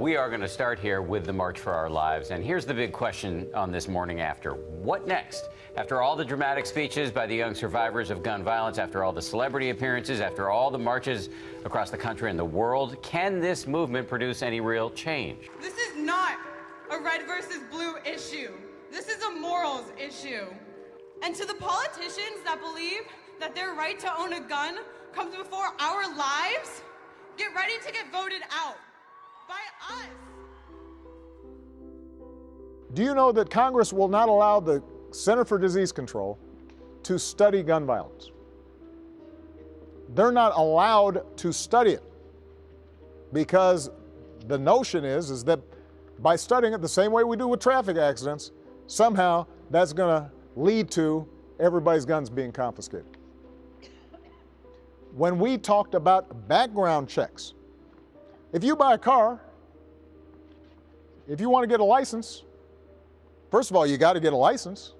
We are going to start here with the March for Our Lives. And here's the big question on this morning after. What next? After all the dramatic speeches by the young survivors of gun violence, after all the celebrity appearances, after all the marches across the country and the world, can this movement produce any real change? This is not a red versus blue issue. This is a morals issue. And to the politicians that believe that their right to own a gun comes before our lives, get ready to get voted out by us. Do you know that Congress will not allow the Center for Disease Control to study gun violence? They're not allowed to study it because the notion is that by studying it the same way we do with traffic accidents, somehow that's going to lead to everybody's guns being confiscated. When we talked about background checks, if you buy a car, if you want to get a license, first of all, you got to get a license.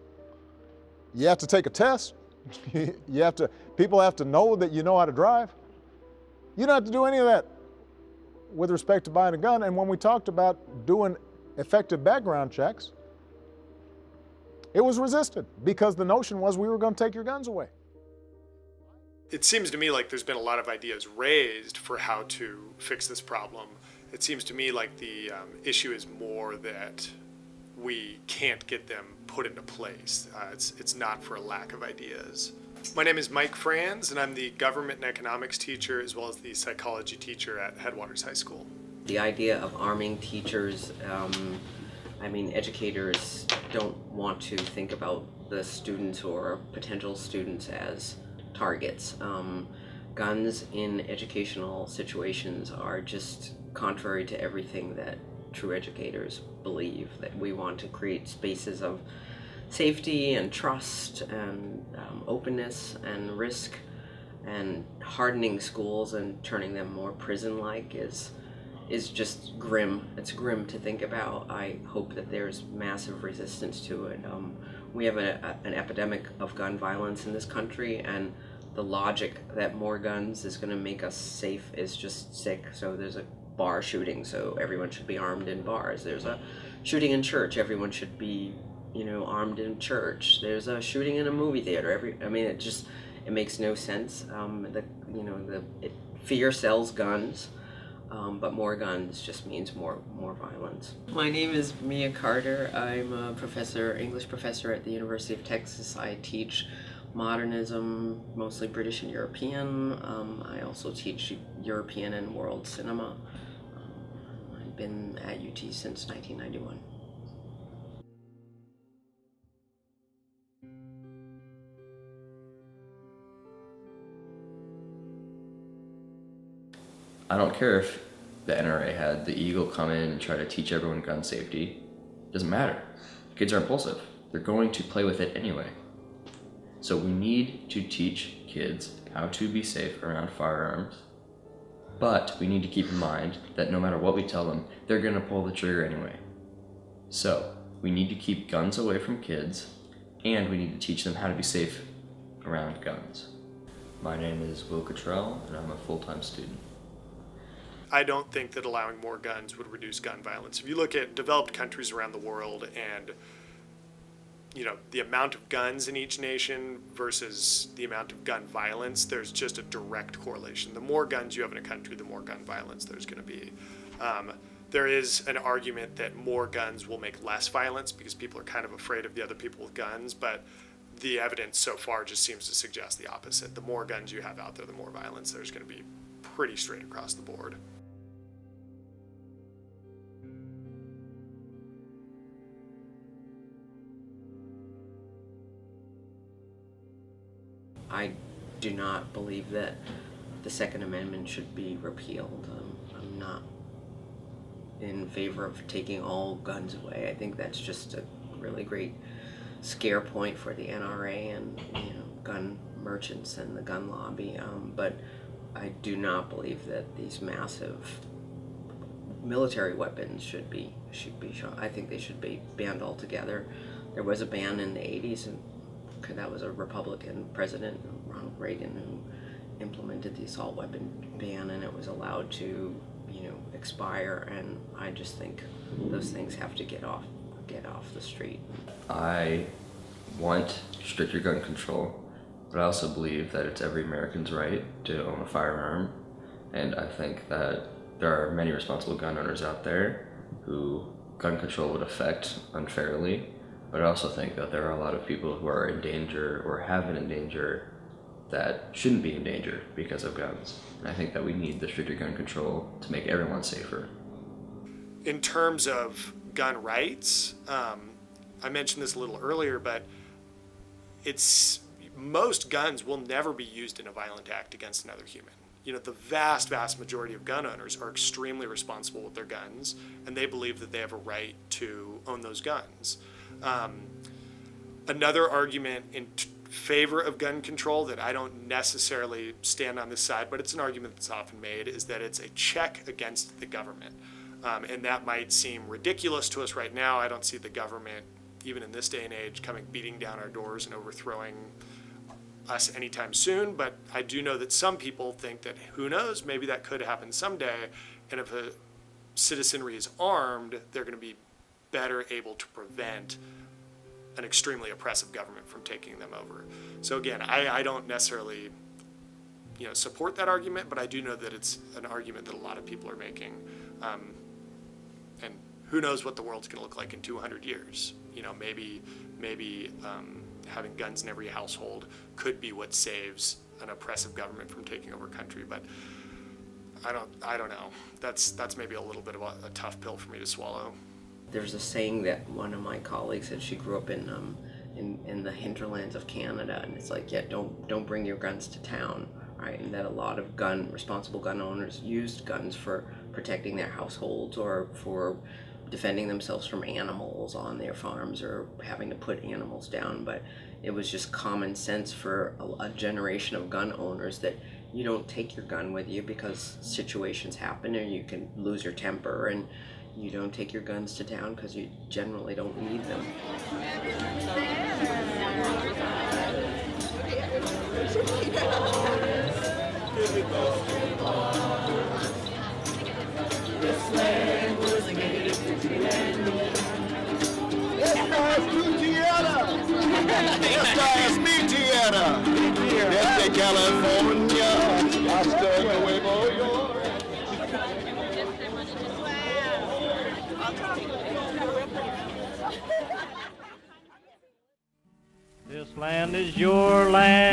You have to take a test. People have to know that you know how to drive. You don't have to do any of that with respect to buying a gun. And when we talked about doing effective background checks, it was resisted because the notion was we were going to take your guns away. It seems to me like there's been a lot of ideas raised for how to fix this problem. It seems to me like the issue is more that we can't get them put into place. It's not for a lack of ideas. My name is Mike Franz, and I'm the government and economics teacher as well as the psychology teacher at Headwaters High School. The idea of arming teachers, educators don't want to think about the students or potential students as targets. Guns in educational situations are just contrary to everything that true educators believe, that we want to create spaces of safety and trust and openness and risk, and hardening schools and turning them more prison-like is just grim. It's grim to think about. I hope that there's massive resistance to it. We have an epidemic of gun violence in this country, and the logic that more guns is going to make us safe is just sick. So there's a bar shooting, so everyone should be armed in bars. There's a shooting in church, everyone should be, armed in church. There's a shooting in a movie theater. It makes no sense. Fear sells guns. But more guns just means more violence. My name is Mia Carter. I'm a English professor at the University of Texas. I teach modernism, mostly British and European. I also teach European and world cinema. I've been at UT since 1991. I don't care if the NRA had the Eagle come in and try to teach everyone gun safety. It doesn't matter. Kids are impulsive. They're going to play with it anyway. So we need to teach kids how to be safe around firearms, but we need to keep in mind that no matter what we tell them, they're going to pull the trigger anyway. So we need to keep guns away from kids, and we need to teach them how to be safe around guns. My name is Will Cottrell, and I'm a full-time student. I don't think that allowing more guns would reduce gun violence. If you look at developed countries around the world and the amount of guns in each nation versus the amount of gun violence, there's just a direct correlation. The more guns you have in a country, the more gun violence there's going to be. There is an argument that more guns will make less violence because people are kind of afraid of the other people with guns, but the evidence so far just seems to suggest the opposite. The more guns you have out there, the more violence there's going to be, pretty straight across the board. I do not believe that the Second Amendment should be repealed. I'm not in favor of taking all guns away. I think that's just a really great scare point for the NRA and gun merchants and the gun lobby. But I do not believe that these massive military weapons should be shot. I think they should be banned altogether. There was a ban in the 80s, and that was a Republican president, Ronald Reagan, who implemented the assault weapon ban, and it was allowed to, expire, and I just think those things have to get off the street. I want stricter gun control, but I also believe that it's every American's right to own a firearm, and I think that there are many responsible gun owners out there who gun control would affect unfairly, but I also think that there are a lot of people who are in danger or have been in danger that shouldn't be in danger because of guns. And I think that we need the stricter gun control to make everyone safer. In terms of gun rights, I mentioned this a little earlier, but most guns will never be used in a violent act against another human. You know, the vast majority of gun owners are extremely responsible with their guns, and they believe that they have a right to own those guns. Another argument in favor of gun control that I don't necessarily stand on this side, but it's an argument that's often made, is that it's a check against the government. And that might seem ridiculous to us right now. I don't see the government, even in this day and age, coming beating down our doors and overthrowing us anytime soon, but I do know that some people think that, who knows, maybe that could happen someday, and if a citizenry is armed, they're going to be better able to prevent an extremely oppressive government from taking them over. So again, I don't necessarily support that argument, but I do know that it's an argument that a lot of people are making. And who knows what the world's going to look like in 200 years. Maybe having guns in every household could be what saves an oppressive government from taking over country, but I don't know. That's maybe a little bit of a tough pill for me to swallow. There's a saying that one of my colleagues said. She grew up in the hinterlands of Canada, and it's like, yeah, don't bring your guns to town, right? And that a lot of responsible gun owners used guns for protecting their households or for defending themselves from animals on their farms or having to put animals down. But it was just common sense for a generation of gun owners that you don't take your gun with you because situations happen and you can lose your temper, and you don't take your guns to town because you generally don't need them. Esta es mi tierra, desde California hasta Nueva York. This land is your land.